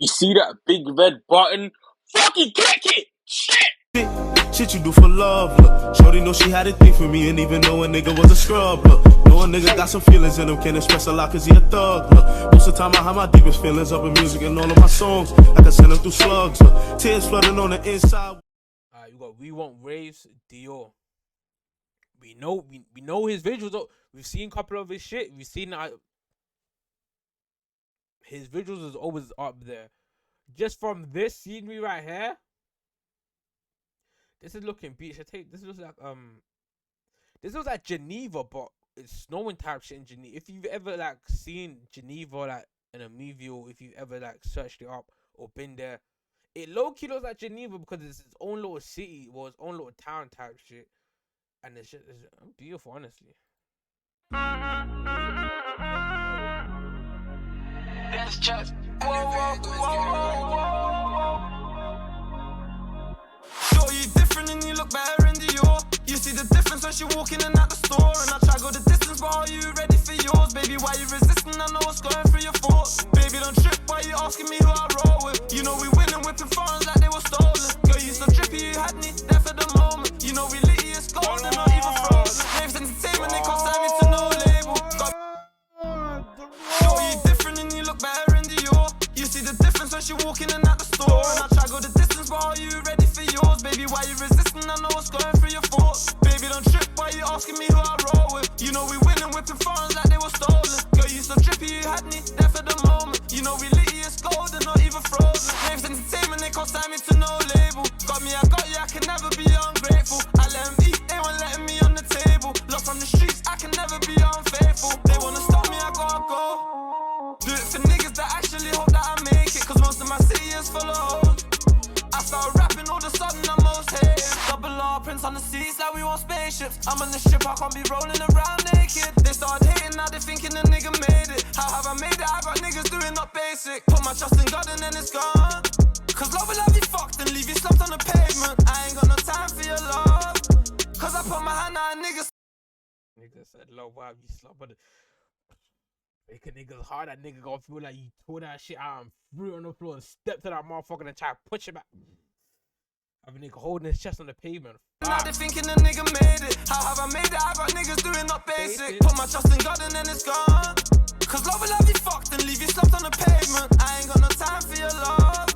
You see that big red button? Fucking click it! Shit! Shit you do for love, look. Shorty know she had a thing for me, and even though a nigga was a scrub, look. Know a nigga got some feelings in him, can't express a lot cause he a thug, look. Most of the time I have my deepest feelings up in music and all of my songs. I can send them through slugs, look. Tears flooding on the inside. You got We Want Wraiths, Dior. We know his visuals. We've seen a couple of his shit. We've seen his visuals is always up there. Just from this scenery right here, this is looking beach. This looks like Geneva, but it's snowing type shit in Geneva. If you've ever like seen Geneva like in a movie, or if you've ever like searched it up or been there, it low key looks like Geneva because it's its own little city or its own little town type shit, and it's beautiful, honestly. That's just whoa. Sure, you different and you look better in Dior. You see the difference when she walk in and out the store. And I try go the distance, but are you ready for yours? Baby, why you resisting? I know what's going through your thoughts. Baby, don't trip, why you asking me who I roll with? You know we winning, whipping foreigns like they were stolen. Girl, you so drippy, you had me there for the moment. You know we litty, it's gold and not even frozen. Waves entertainment, they can't sign me to no label. Sure, you different and you look better in Dior. You see the difference when she walk in and out the store. And I try go the distance, but are you ready for yours? Baby, why you resisting? I know what's going through your thoughts. Baby, don't trip, why you asking me who I roll with? You know we winning, whipping foreigns like they were stolen. Girl, you so drippy, you had me there for the moment. You know we litty, it's gold and not even frozen. Waves entertainment, they can't sign me to no label. Got me, I got you, I can never be ungrateful. I let them eat, they weren't letting me on the table. Lost from the streets, I can never be unfaithful. They wanna stop me, I gotta go. Do it for niggas that actually hope that I make it. Cause most of my city is full of hoes. I started rapping, all of a sudden I'm most hated. Double R prints on the seats like we want spaceships. I'm on the ship, I can't be rolling around naked. They started hating, now they thinking the nigga made it. How have I made it? I got niggas doing up basic. Put my trust in God and then it's gone. Cause love will have you fucked and leave you slumped on the pavement. I ain't got no time for your love. Cause I put my hand out and niggas said love will have you slumped on the. Make a nigga's hard, that nigga gonna feel like you tore that shit out and threw it on the floor and stepped to that motherfucker and try to push it back. Have a nigga holding his chest on the pavement. Now they thinking the nigga made it. How have I made it? I got niggas doing up basic. Put my trust in God and then it's gone. Cause love will have you fucked and leave you slumped on the pavement. I ain't got no time for your love.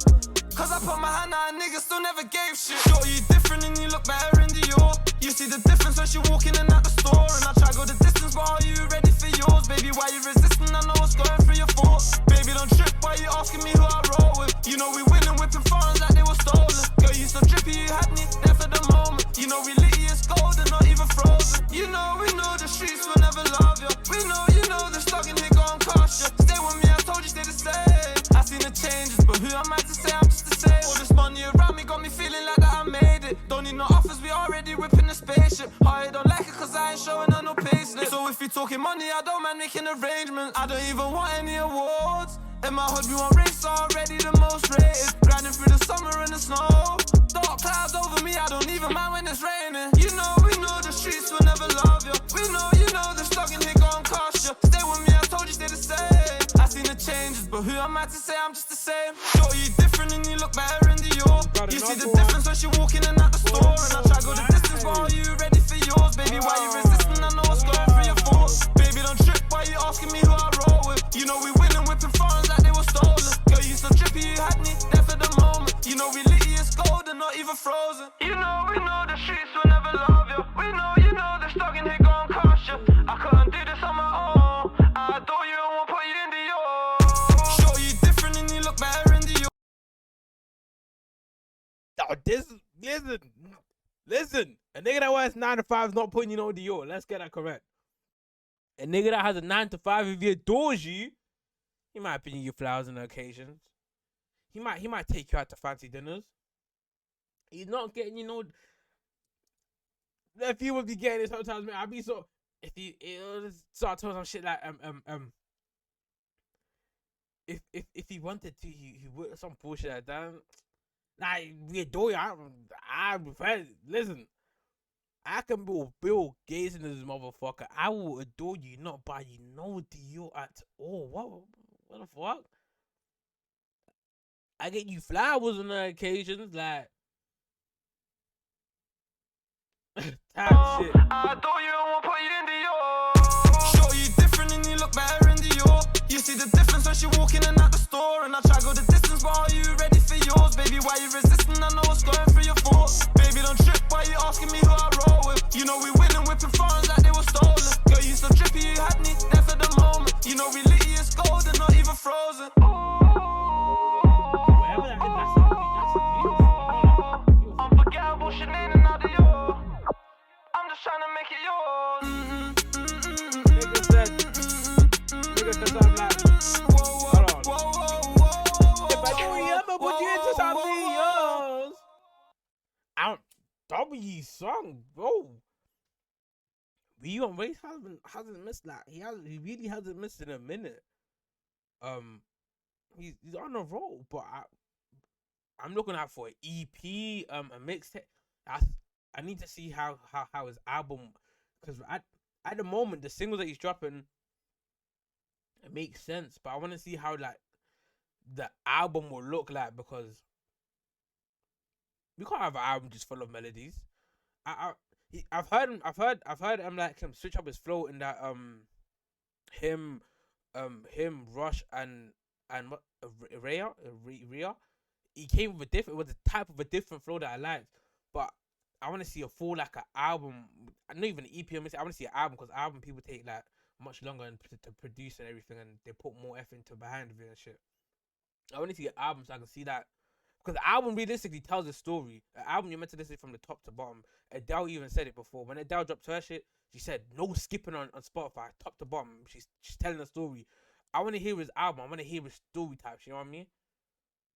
Cause I put my hand out and niggas still never gave shit. Sure, you different and you look better in Dior. You see the difference when she walk in and out the store. And I try go the distance, but are you ready for yours? Baby, why you resisting? I know what's going through your thoughts. Baby, don't trip, why you asking me who I roll with? You know we winning, whipping foreigns like they were stolen. Girl, you so drippy, you had me there for the moment. You know we litty, it's gold and not even frozen. You know we know the streets will never love you. We know you know the slugging here gon' cost you. Stay with me, I told you stay the same. I seen the changes, but who am I to say I'm just the same? All this money around me got me feeling like that I made it. Don't need no offers, we already whipping the spaceship. I don't like it cause I ain't showing her no payslip. So if you talking money, I don't mind making arrangements. I don't even want any awards. In my hood, we want race already the most rated. Grinding through the summer and the snow. Dark clouds over me, I don't even mind when it's raining. You know, we know the streets will never love you. We know, you know the slugging here gon' cost you. Stay with me, I told you stay the same. I seen the changes, but who am I to say I'm just the same? Sure, you different and you look better in Dior. You see the difference when she walk in and out the store. And I try go the distance, but are you ready for yours? Baby, why you resisting? I know what's going through your thoughts. Baby, don't trip, why you asking me who I roll with? You know we winning, whipping foreigns like they were stolen. Girl, you so drippy, you had me there for the moment. You know we litty, it's gold and not even frozen. You know, we know the streets will never love you. We know, you know the slugging here gon' cost you. I couldn't do this on my own. I adore you and won't put you in the yours. Sure, you different and you look better in the yours. Oh, listen. A nigga that works 9 to 5 is not putting you on Dior. Let's get that correct. A nigga that has a 9 to 5, if he adores you, he might bring you flowers on occasions. He might take you out to fancy dinners. He's not getting, you know. If he would be getting it sometimes, man, I'd be so. If he start talking some shit like if he wanted to, he would some bullshit like that. Like we adore you. I prefer. Listen, I can be Bill Gates in this motherfucker. I will adore you, not buy you no Dior at all. What the fuck? I get you flowers on the occasions, like type shit. I thought you won't put you in Dior. Show you different and you look better in Dior. You see the difference when she walk in and out the store. And I try go the distance, but are you ready for yours? Baby, why you resisting? I know what's going through your thoughts. Baby, don't trip, why you asking me who I roll with? You know we winning, whipping foreigns like they were stolen. Girl, you so trippy, you had me there for the moment. You know we litty is gold and not even frozen. Whatever that is, that's beautiful. Unforgettable, Sinead and now Dior. I'm just trying to make it yours. Nigga said I'm like, hold on. If I do you ever put you into something yours. W song, bro. wewantwraiths hasn't missed that. He really hasn't missed in a minute. He's on a roll, but I'm looking out for an EP, a mixtape. I need to see how his album, because at the moment the singles that he's dropping, it makes sense, but I want to see how like the album will look like, because we can't have an album just full of melodies. I've heard him like him switch up his flow in that him Rush and what Rhea. He came with it was a type of a different flow that I liked, but I want to see a full like an album, not even an EP. I want to see an album, because album people take like much longer to produce and everything, and they put more effort into behind it and shit. I want to see an album so I can see that, because the album realistically tells a story. An album you're meant to listen from the top to bottom. Adele even said it before. When Adele dropped her shit, she said no skipping on Spotify, top to bottom. She's telling a story. I want to hear his album. I want to hear his story types. You know what I mean?